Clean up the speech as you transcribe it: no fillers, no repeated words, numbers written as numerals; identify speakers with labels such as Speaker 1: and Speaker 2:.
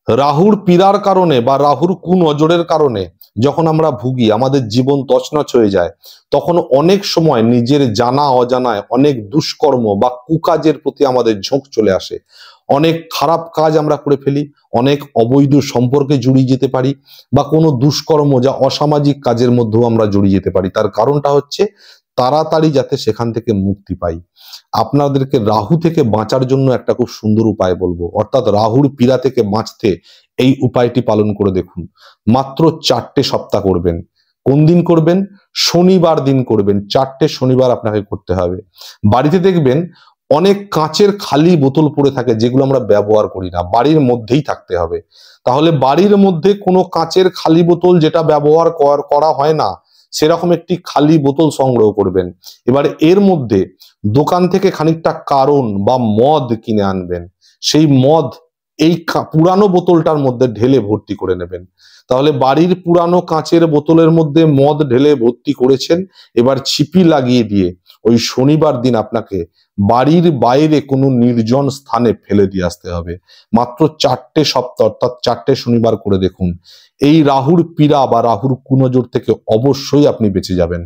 Speaker 1: রাহুর পীড়ার কারণে বা রাহুর কুনজরের কারণে যখন আমরা ভুগি, আমাদের জীবন তছনছ হয়ে যায়, তখন অনেক সময় নিজের জানা অজানায় অনেক দুষ্কর্ম বা কুকাজের প্রতি আমাদের ঝোঁক চলে আসে। অনেক খারাপ কাজ আমরা করে ফেলি, অনেক অবৈধ সম্পর্কে জড়িয়ে যেতে পারি, বা কোনো দুষ্কর্ম যা অসামাজিক কাজের মধ্যেও আমরা জড়িয়ে যেতে পারি। তার কারণটা হচ্ছে তাড়াতাড়ি যাতে সেখান থেকে মুক্তি পাই। আপনাদেরকে রাহু থেকে বাঁচার জন্য একটা খুব সুন্দর উপায় বলবো, অর্থাৎ রাহুর পীড়া থেকে বাঁচতে এই উপায়টি পালন করে দেখুন। মাত্র 4টে সপ্তাহ করবেন। কোন দিন করবেন? শনিবার দিন করবেন। 4টে শনিবার আপনাকে করতে হবে। বাড়িতে দেখবেন অনেক কাঁচের খালি বোতল পড়ে থাকে, যেগুলো আমরা ব্যবহার করি না, বাড়ির মধ্যেই থাকতে হবে। তাহলে বাড়ির মধ্যে কোনো কাঁচের খালি বোতল যেটা ব্যবহার করা হয় না, সেরকম একটি খালি বোতল সংগ্রহ করবেন। এবার এর মধ্যে দোকান থেকে খানিকটা কারণ বা মদ কিনে আনবেন। সেই মদ এই পুরানো বোতলটার মধ্যে ঢেলে ভর্তি করে নেবেন। তাহলে বাড়ির পুরানো কাঁচের বোতলের মধ্যে মদ ঢেলে ভর্তি করেছেন। এবার ছিপি লাগিয়ে দিয়ে ওই শনিবার দিন আপনাকে বাড়ির বাইরে কোনো নির্জন স্থানে ফেলে দিয়ে আসতে হবে। মাত্র 4টে সপ্তাহ, অর্থাৎ 4টে শনিবার করে দেখুন। এই রাহুর পীড়া বা রাহুর কুনজর থেকে অবশ্যই আপনি বেঁচে যাবেন।